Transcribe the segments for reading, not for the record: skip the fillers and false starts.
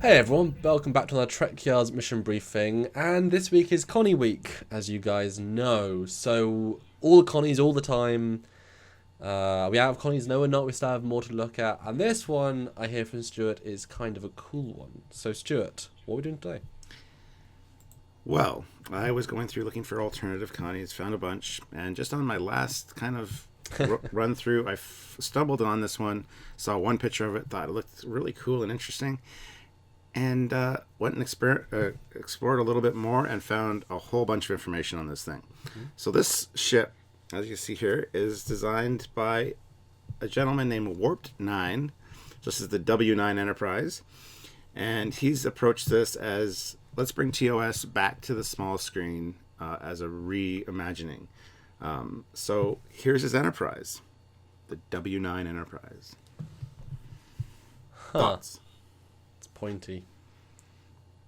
Hey everyone, welcome back to another Trekyards mission briefing, and this week is Connie week, as you guys know. So, all the Connies all the time. We have Connies, no we're not, we still have more to look at. And this one, I hear from Stuart, is kind of a cool one. So Stuart, what are we doing today? Well, I was going through looking for alternative Connies, found a bunch, and just on my last kind of run through, I stumbled on this one, saw one picture of it, thought it looked really cool and interesting. And went and explored a little bit more and found a whole bunch of information on this thing. Mm-hmm. So this ship, as you see here, is designed by a gentleman named Warped 9. This is the W9 Enterprise. And he's approached this as, let's bring TOS back to the small screen as a reimagining. So here's his Enterprise, the W9 Enterprise. Thoughts? Pointy.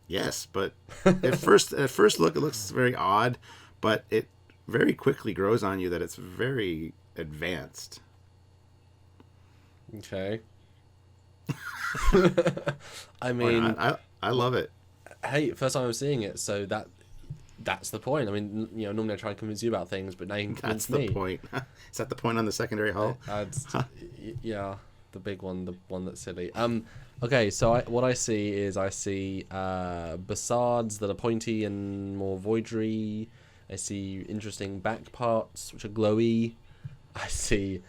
Yes, but at first look it looks very odd, but it very quickly grows on you that it's very advanced. Okay. I mean, I love it. Hey, first time I'm seeing it, so that's the point. I mean, normally I try and convince you about things, but now you can convince me. That's the point. Is that the point on the secondary hull? Yeah, the big one, the one that's silly. Okay, so what I see bastards that are pointy and more voidery. I see interesting back parts, which are glowy. I see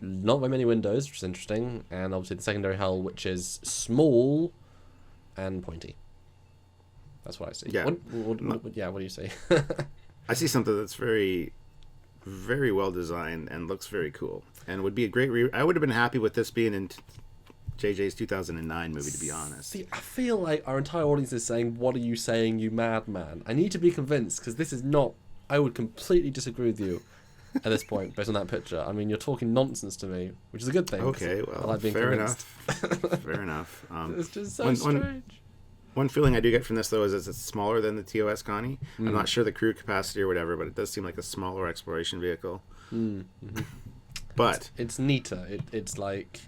not very many windows, which is interesting. And obviously the secondary hull, which is small and pointy. That's what I see. Yeah. What do you see? I see something that's very, very well designed and looks very cool. And would be a great... I would have been happy with this being in JJ's 2009 movie, to be honest. See, I feel like our entire audience is saying, "What are you saying, you madman?" I need to be convinced, because this is not... I would completely disagree with you at this point, based on that picture. I mean, you're talking nonsense to me, which is a good thing. Okay, well, I like being fair convinced. enough. Fair enough. It's just so strange. One feeling I do get from this, though, is it's smaller than the TOS Connie. I'm not sure the crew capacity or whatever, but it does seem like a smaller exploration vehicle. Mm-hmm. But it's neater. It's like...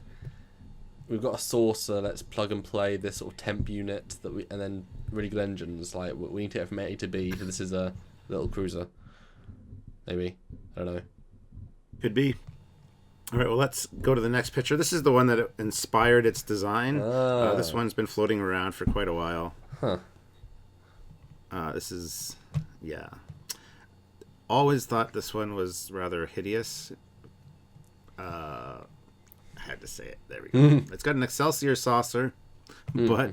We've got a saucer. Let's plug and play this sort of temp unit and then really good engines. Like we need to get from A to B. So this is a little cruiser. Maybe, I don't know. Could be. All right. Well, let's go to the next picture. This is the one that inspired its design. This one's been floating around for quite a while. Huh. This is, yeah. Always thought this one was rather hideous. I had to say it. There we go. It's got an Excelsior saucer, but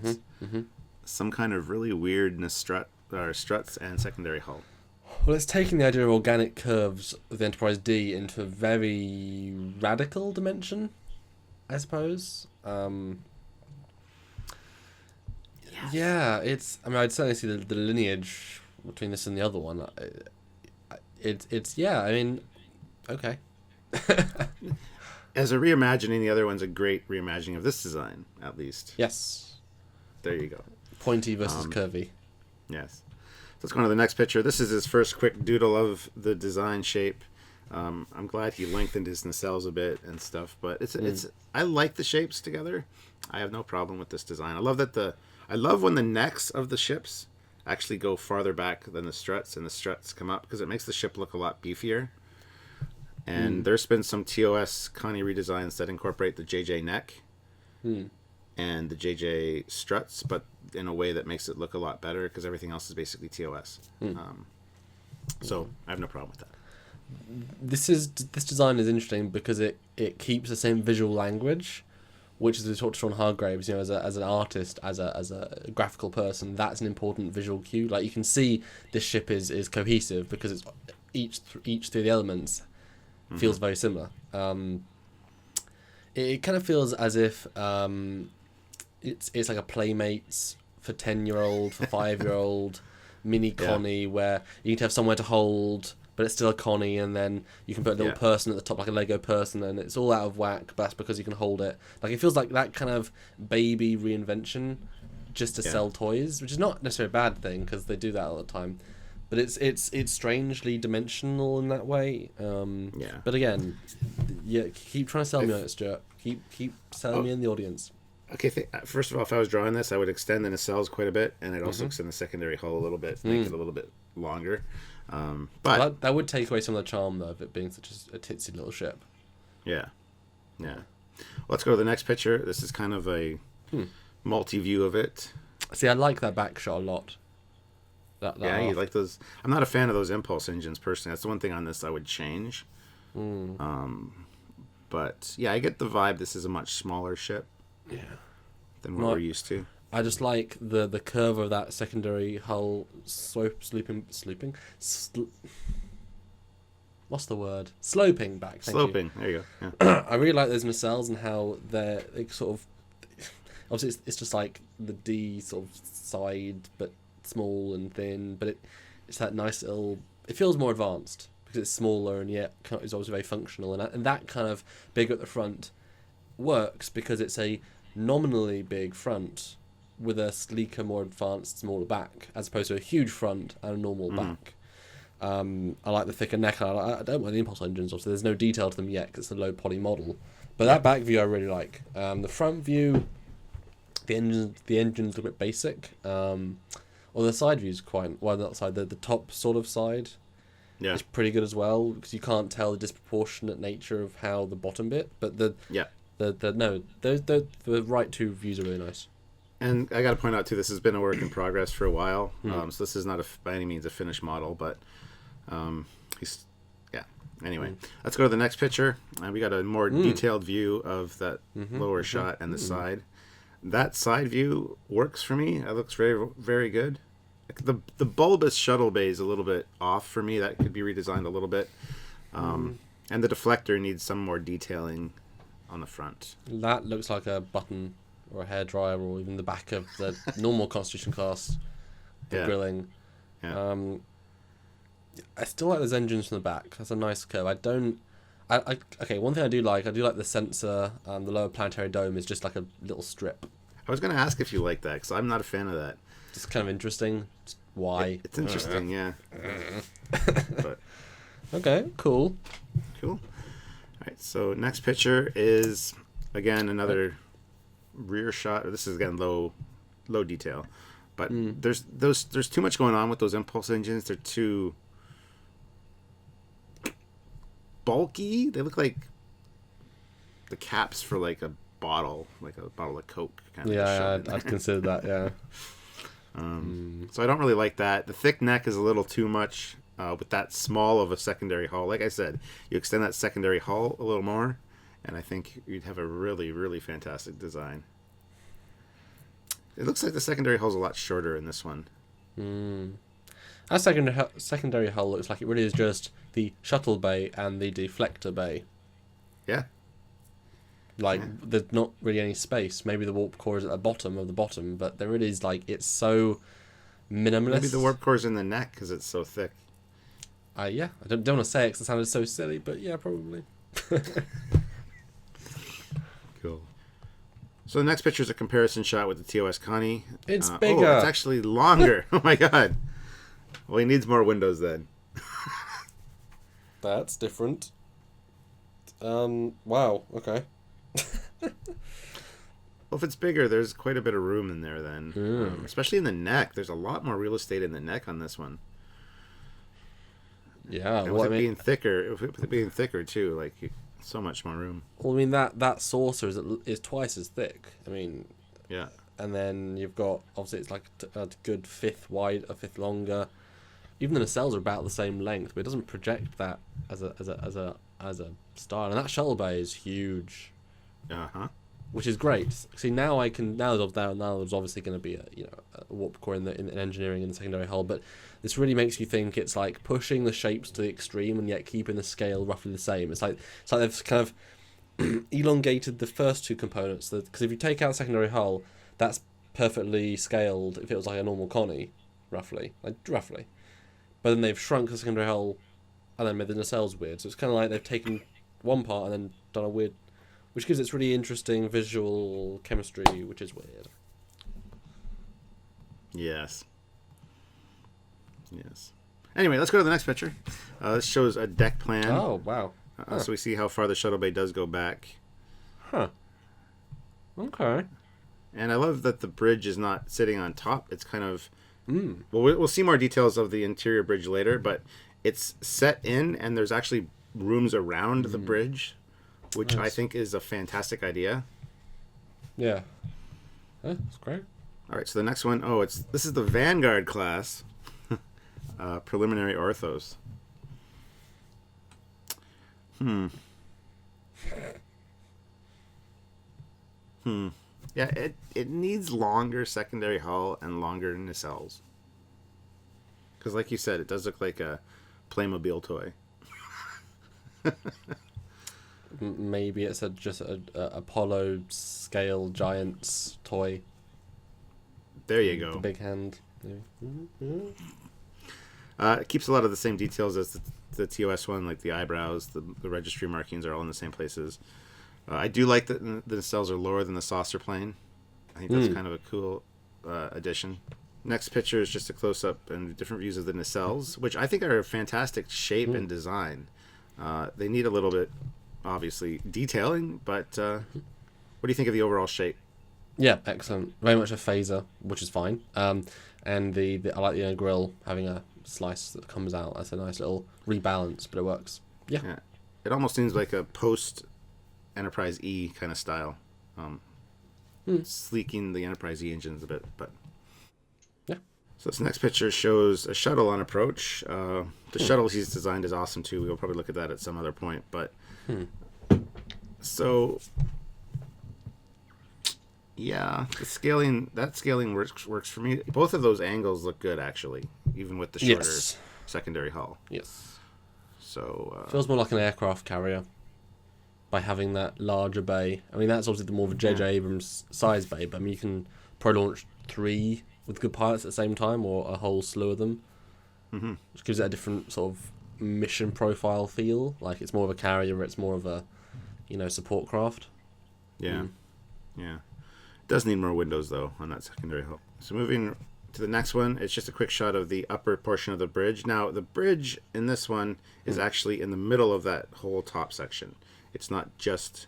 some kind of really weirdness struts and secondary hull. Well, it's taking the idea of organic curves of the Enterprise D into a very radical dimension, I suppose. Yeah, it's... I mean, I'd certainly see the lineage between this and the other one. It's yeah, I mean, okay. As a reimagining, the other one's a great reimagining of this design, at least. Yes. There you go. Pointy versus curvy. Yes. So let's go on to the next picture. This is his first quick doodle of the design shape. I'm glad he lengthened his nacelles a bit and stuff, but it's I like the shapes together. I have no problem with this design. I love when the necks of the ships actually go farther back than the struts, and the struts come up, because it makes the ship look a lot beefier. And there's been some TOS Connie redesigns that incorporate the JJ neck and the JJ struts, but in a way that makes it look a lot better, because everything else is basically TOS. So I have no problem with that. This design is interesting because it keeps the same visual language, which is we talked to Sean Hargraves, as an artist, as a graphical person, that's an important visual cue. Like, you can see this ship is cohesive because it's each through the elements feels very similar. It kind of feels as if it's like a Playmates for 10-year-old, for 5-year-old mini Connie, where you need to have somewhere to hold, but it's still a Connie, and then you can put a little person at the top, like a Lego person, and it's all out of whack, but that's because you can hold it. Like, it feels like that kind of baby reinvention just to sell toys, which is not necessarily a bad thing, because they do that all the time. But it's strangely dimensional in that way. But again, keep trying to sell me on it, Stuart. Keep selling me in the audience. Okay, first of all, if I was drawing this, I would extend the nacelles quite a bit, and I'd also extend the secondary hull a little bit, make it a little bit longer. But that would take away some of the charm, though, of it being such a titsy little ship. Yeah. Let's go to the next picture. This is kind of a multi-view of it. See, I like that back shot a lot. Yeah, you like those. I'm not a fan of those impulse engines personally. That's the one thing on this I would change. But yeah, I get the vibe. This is a much smaller ship. Yeah. Than what we're used to. I just like the curve of that secondary hull sloping. What's the word? Sloping back. Sloping. There you go. Yeah. I really like those nacelles and how they sort of. Obviously, it's just like the D sort of side, but small and thin. But it's that nice little. It feels more advanced because it's smaller and yet it's obviously very functional. And that kind of big at the front works because it's a nominally big front with a sleeker, more advanced, smaller back, as opposed to a huge front and a normal back. I like the thicker neck. I don't mind the impulse engines. Obviously, there's no detail to them yet because it's a low poly model. But that back view I really like. The front view, the engine's a little bit basic. Or the side view's quite not side. The top sort of side. Yeah. Is pretty good as well because you can't tell the disproportionate nature of how the bottom bit, but the right two views are really nice. And I got to point out too, this has been a work in progress for a while. So this is not by any means a finished model, but Anyway, let's go to the next picture. We got a more detailed view of that lower shot and the side. That side view works for me. It looks very, very good. The bulbous shuttle bay is a little bit off for me. That could be redesigned a little bit. And the deflector needs some more detailing on the front. That looks like a button or a hairdryer or even the back of the normal Constitution class. The grilling. Yeah. I still like those engines from the back. That's a nice curve. Okay, one thing I do like the sensor. The lower planetary dome is just like a little strip. I was going to ask if you like that because I'm not a fan of that. Just kind of interesting. Just why? It's interesting, yeah. But, okay, cool. All right, so next picture is again another rear shot. This is again low detail, but there's too much going on with those impulse engines. They're too bulky. They look like the caps for like a bottle of Coke kind of. Yeah, I'd consider that. Yeah. So I don't really like that. The thick neck is a little too much with that small of a secondary hull. Like I said, you extend that secondary hull a little more, and I think you'd have a really, really fantastic design. It looks like the secondary hull's a lot shorter in this one. That secondary hull looks like it really is just the shuttle bay and the deflector bay. Yeah. There's not really any space. Maybe the warp core is at the bottom of the bottom, but there it is. It's so minimalist. Maybe the warp core's in the neck because it's so thick. Yeah. I don't want to say it because it sounded so silly, but yeah, probably. Cool. So the next picture is a comparison shot with the TOS Connie. It's bigger. Oh, it's actually longer. Oh my god. Well, he needs more windows then. That's different. Wow. Okay. Well, if it's bigger, there's quite a bit of room in there then. Especially in the neck. There's a lot more real estate in the neck on this one. Yeah. And with it being thicker too, so much more room. Well, I mean that saucer is twice as thick. I mean. Yeah. And then you've got obviously it's like a good fifth wide, a fifth longer. Even the nacelles are about the same length, but it doesn't project that as a style. And that shuttle bay is huge. Which is great. See, now there's obviously going to be a warp core in engineering in the secondary hull, but this really makes you think it's like pushing the shapes to the extreme and yet keeping the scale roughly the same. It's like they've kind of elongated the first two components. Because if you take out the secondary hull, that's perfectly scaled. If it was like a normal Connie, roughly. But then they've shrunk the secondary hull and then made the nacelles weird. So it's kind of like they've taken one part and then done a weird, which gives it really interesting visual chemistry, which is weird. Yes. Anyway, let's go to the next picture. This shows a deck plan. Oh, wow. So we see how far the shuttle bay does go back. Huh. Okay. And I love that the bridge is not sitting on top. It's kind of... Well, we'll see more details of the interior bridge later, but it's set in, and there's actually rooms around the bridge, which I think is a fantastic idea. Yeah. That's great. All right, so the next one, this is the Vanguard class, preliminary orthos. Yeah, it needs longer secondary hull and longer nacelles. Because like you said, it does look like a Playmobil toy. Maybe it's just a Apollo scale giant's toy. There you go. The big hand. It keeps a lot of the same details as the TOS one, like the eyebrows, the registry markings are all in the same places. I do like that the nacelles are lower than the saucer plane. I think that's kind of a cool addition. Next picture is just a close-up and different views of the nacelles, which I think are a fantastic shape and design. They need a little bit, obviously, detailing, but what do you think of the overall shape? Yeah, excellent. Very much a phaser, which is fine. And I like the grill having a slice that comes out. That's a nice little rebalance, but it works. Yeah. It almost seems like a post Enterprise E kind of style. Sleeking the Enterprise E engines a bit, but yeah. So this next picture shows a shuttle on approach. The shuttle he's designed is awesome too. We'll probably look at that at some other point, but so yeah, that scaling works for me. Both of those angles look good actually, even with the shorter secondary hull. Yes. So feels more like an aircraft carrier by having that larger bay. I mean, that's obviously the more of a J.J. Abrams size bay, but I mean, you can probably launch 3 with good pilots at the same time, or a whole slew of them, which gives it a different sort of mission profile feel. Like it's more of a carrier, it's more of a, support craft. Yeah, yeah. It does need more windows though on that secondary hull. So moving to the next one, it's just a quick shot of the upper portion of the bridge. Now the bridge in this one is actually in the middle of that whole top section. It's not just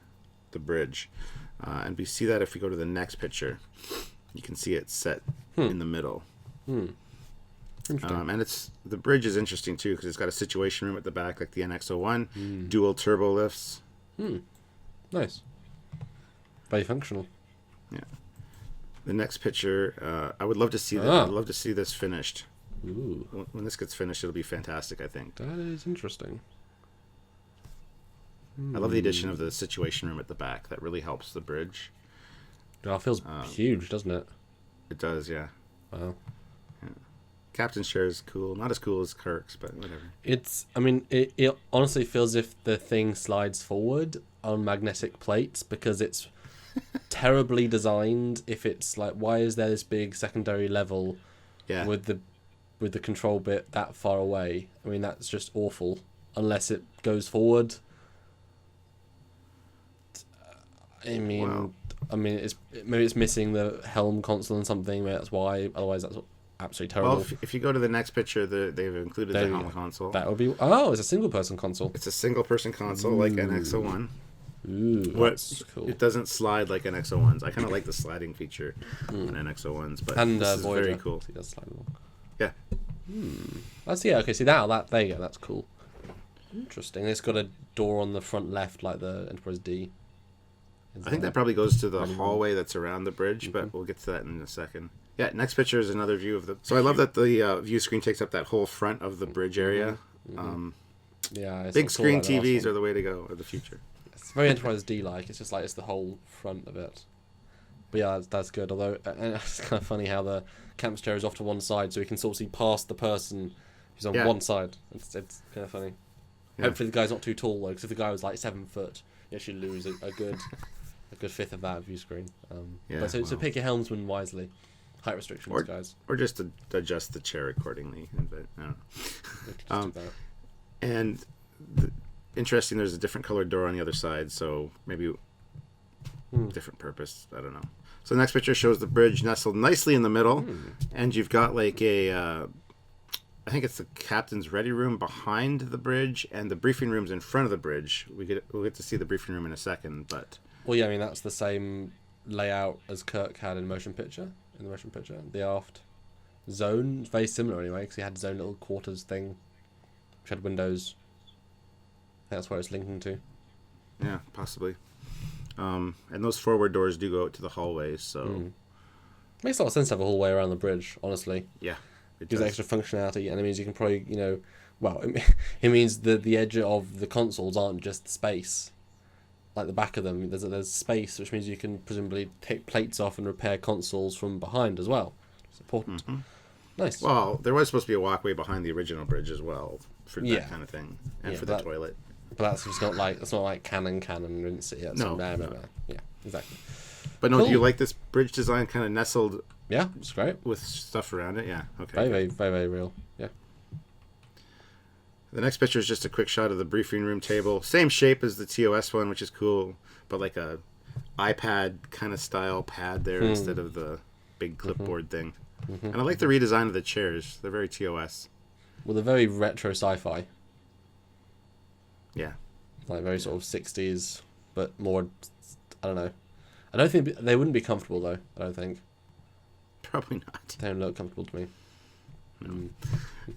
the bridge. And we see that if we go to the next picture. You can see it set in the middle. And the bridge is interesting too because it's got a situation room at the back like the NX-01, dual turbo lifts. Nice. Very functional. Yeah. The next picture, I would love to see that. I'd love to see this finished. Ooh. When this gets finished, it'll be fantastic, I think. That is interesting. I love the addition of the situation room at the back. That really helps the bridge. It feels huge, doesn't it? It does, yeah. Wow. Yeah. Captain's chair is cool. Not as cool as Kirk's, but whatever. It honestly feels as if the thing slides forward on magnetic plates because it's terribly designed. If it's like, why is there this big secondary level with the control bit that far away? I mean, that's just awful. Unless it goes forward. Maybe it's missing the helm console and something. Maybe that's why. Otherwise, that's absolutely terrible. Well, if you go to the next picture, they've included the helm console. That would be. Oh, it's a single person console. It's a single person console like NX-01. Ooh, that's cool. It doesn't slide like NX-01s. I kind of like the sliding feature on NX-01s, but this is Voyager. very cool. He does slide along. Yeah. Okay. See that. There you go. That's cool. Interesting. It's got a door on the front left, like the Enterprise D. I think that probably goes to the hallway that's around the bridge, but we'll get to that in a second. Yeah, next picture is another view of the... So I love that the view screen takes up that whole front of the bridge area. Big screen TVs are the way to go, or the future. It's very Enterprise D-like. It's just like it's the whole front of it. But yeah, that's good. Although it's kind of funny how the captain's chair is off to one side, so we can sort of see past the person who's on one side. It's kind of funny. Yeah. Hopefully the guy's not too tall though, because if the guy was like 7 foot, you actually lose a good fifth of that view screen. So pick your helmsman wisely. Height restrictions, guys. Or just to adjust the chair accordingly. But I don't know. And interesting, there's a different colored door on the other side, so maybe different purpose. I don't know. So the next picture shows the bridge nestled nicely in the middle, and you've got like a... I think it's the captain's ready room behind the bridge, and the briefing room's in front of the bridge. We'll get to see the briefing room in a second, but... Well, yeah, I mean, that's the same layout as Kirk had in the motion picture. The aft zone is very similar anyway, because he had his own little quarters thing, which had windows. I think that's where it's linking to. Yeah, possibly. And those forward doors do go out to the hallway, so... Makes a lot of sense to have a hallway around the bridge, honestly. Yeah, it gives extra functionality, and it means you can probably, well, it means that the edge of the consoles aren't just space. Like the back of them, there's space, which means you can presumably take plates off and repair consoles from behind as well. It's important. Mm-hmm. Nice. Well, there was supposed to be a walkway behind the original bridge as well for that kind of thing, and for the toilet. But that's just not like canon. We didn't see it. No. Yeah, exactly. But no, cool. Do you like this bridge design kind of nestled? Yeah, it's great with stuff around it. Yeah, okay. Very, very, very real. Yeah. The next picture is just a quick shot of the briefing room table. Same shape as the TOS one, which is cool, but like a iPad kind of style pad there instead of the big clipboard thing. Mm-hmm. And I like the redesign of the chairs. They're very TOS. Well, they're very retro sci-fi. Yeah. Like very sort of 60s, but more, I don't know. I don't think they wouldn't be comfortable though. I don't think. Probably not. They don't look comfortable to me. No.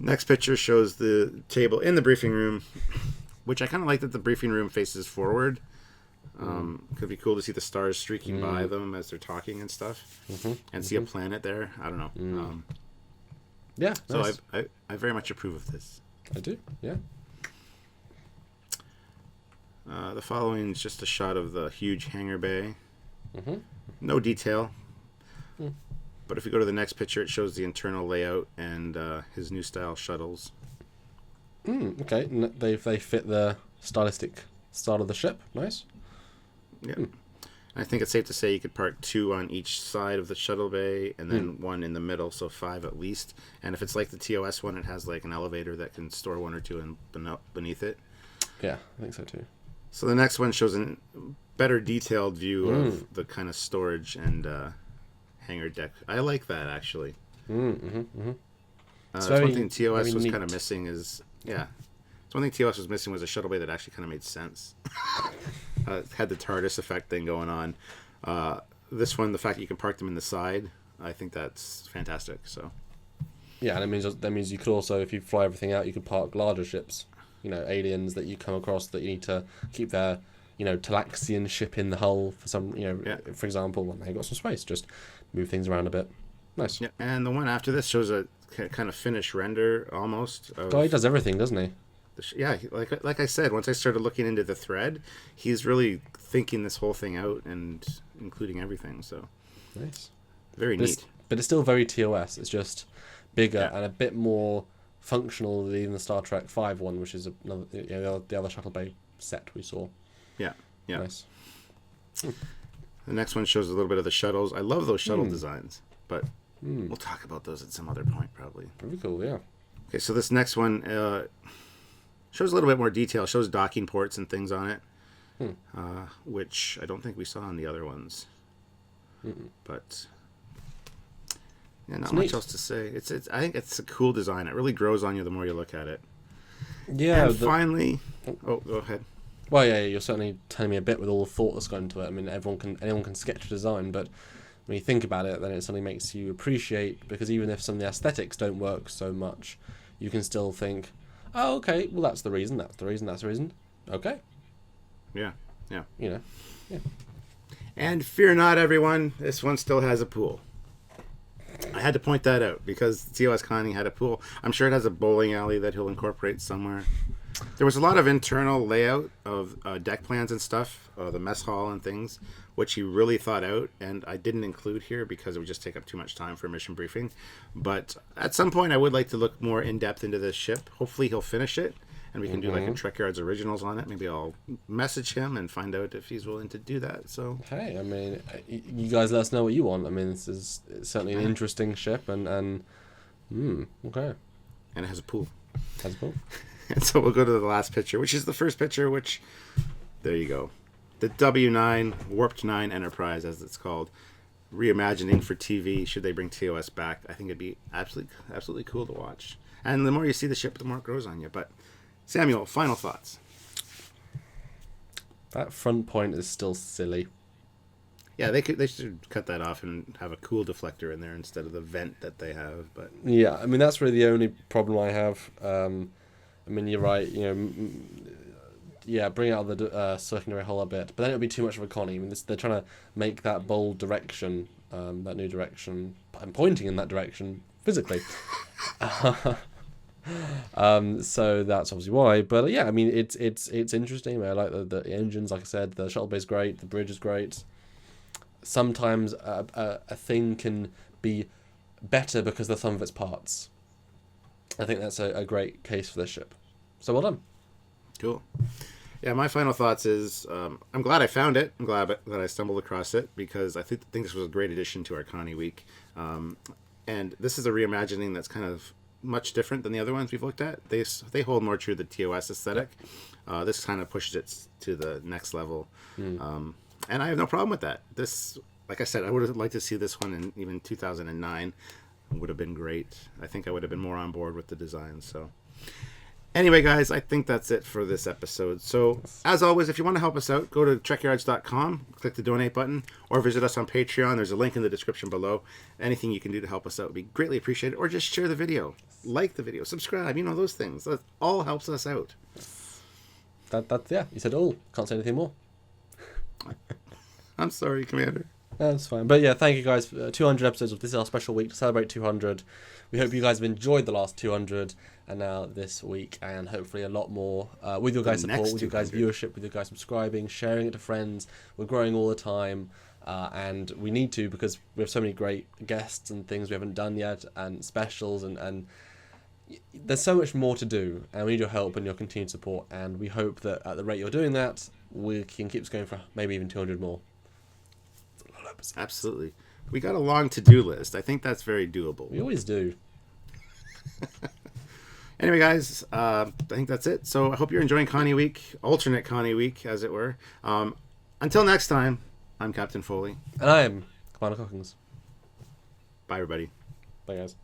Next picture shows the table in the briefing room, which I kind of like that the briefing room faces forward. Could be cool to see the stars streaking by them as they're talking and stuff, and see a planet there. I don't know. Yeah. So nice. I very much approve of this. I do. Yeah. The following is just a shot of the huge hangar bay. No detail. But if we go to the next picture, it shows the internal layout and his new style shuttles. Okay, they fit the stylistic style of the ship. Nice. Yeah. I think it's safe to say you could park 2 on each side of the shuttle bay and then 1 in the middle, so 5 at least. And if it's like the TOS one, it has like an elevator that can store 1 or 2 beneath it. Yeah, I think so too. So the next one shows a better detailed view of the kind of storage and hangar deck. I like that actually. That's one thing TOS was kind of missing is one thing TOS was missing was a shuttle bay that actually kind of made sense. Had the TARDIS effect thing going on. This one, the fact that you can park them in the side, I think that's fantastic. So yeah, and that means you could also, if you fly everything out, you could park larger ships. Aliens that you come across that you need to keep their, Talaxian ship in the hull for some, for example, when they got some space, just move things around a bit. Nice. Yeah, and the one after this shows a kind of finished render almost. Guy does everything, doesn't he? Yeah, like I said, once I started looking into the thread, he's really thinking this whole thing out and including everything. So nice, very neat. But it's still very TOS. It's just bigger and a bit more functional than the Star Trek V one, which is another, the other shuttle bay set we saw. Yeah. Nice. The next one shows a little bit of the shuttles. I love those shuttle designs, but we'll talk about those at some other point probably. Very cool, yeah. Okay, so this next one shows a little bit more detail. It shows docking ports and things on it, which I don't think we saw on the other ones. But yeah, not much else to say. It's I think it's a cool design. It really grows on you the more you look at it. Yeah. And finally, go ahead. Well, yeah, you're certainly telling me a bit with all the thought that's gone into it. I mean, anyone can sketch a design, but when you think about it, then it suddenly makes you appreciate, because even if some of the aesthetics don't work so much, you can still think, oh, okay, well, that's the reason. Okay. Yeah. Yeah. And fear not, everyone, this one still has a pool. I had to point that out because TOS Connie had a pool. I'm sure it has a bowling alley that he'll incorporate somewhere. There was a lot of internal layout of deck plans and stuff, the mess hall and things, which he really thought out, and I didn't include here because it would just take up too much time for a mission briefing. But at some point, I would like to look more in depth into this ship. Hopefully, he'll finish it, and we can do like a Trekyards originals on it. Maybe I'll message him and find out if he's willing to do that. So hey, I mean, you guys let us know what you want. I mean, it's certainly an interesting ship, and okay, and it has a pool. And so we'll go to the last picture, which is the first picture, which, there you go. The W9, Warped 9 Enterprise, as it's called. Reimagining for TV, should they bring TOS back. I think it'd be absolutely cool to watch. And the more you see the ship, the more it grows on you. But, Samuel, final thoughts. That front point is still silly. Yeah, they should cut that off and have a cool deflector in there instead of the vent that they have. But yeah, I mean that's really the only problem I have. I mean you're right, yeah, bring out the circular hole a bit, but then it'll be too much of a Connie. I mean they're trying to make that bold direction, that new direction. I'm pointing in that direction physically. So that's obviously why. But yeah, I mean it's interesting. I like the engines, like I said, the shuttle bay is great, the bridge is great. Sometimes a thing can be better because of the sum of its parts. I think that's a great case for this ship. So well done. Cool. Yeah, my final thoughts is I'm glad I found it. I'm glad that I stumbled across it because I think this was a great addition to our Connie week. And this is a reimagining that's kind of much different than the other ones we've looked at. They hold more true to the TOS aesthetic. This kind of pushes it to the next level. And I have no problem with that. This, like I said, I would have liked to see this one in even 2009. It would have been great. I think I would have been more on board with the design. So anyway, guys, I think that's it for this episode. So as always, if you want to help us out, go to trekyards.com, click the donate button, or visit us on Patreon. There's a link in the description below. Anything you can do to help us out would be greatly appreciated. Or just share the video, like the video, subscribe, those things. That all helps us out. That's yeah, you said all. Can't say anything more. I'm sorry, Commander. That's fine. But yeah, thank you guys. 200 episodes of this is our special week to celebrate 200. We hope you guys have enjoyed the last 200 and now this week, and hopefully a lot more with your guys' support, with your guys' viewership, with your guys subscribing, sharing it to friends. We're growing all the time, and we need to because we have so many great guests and things we haven't done yet, and specials, and there's so much more to do, and we need your help and your continued support, and we hope that at the rate you're doing that, we can keep this going for maybe even 200 more. Absolutely. We got a long to-do list. I think that's very doable. We always do. Anyway, guys, I think that's it. So I hope you're enjoying Connie Week, alternate Connie Week, as it were. Until next time, I'm Captain Foley. And I am Commander Cockings. Bye, everybody. Bye, guys.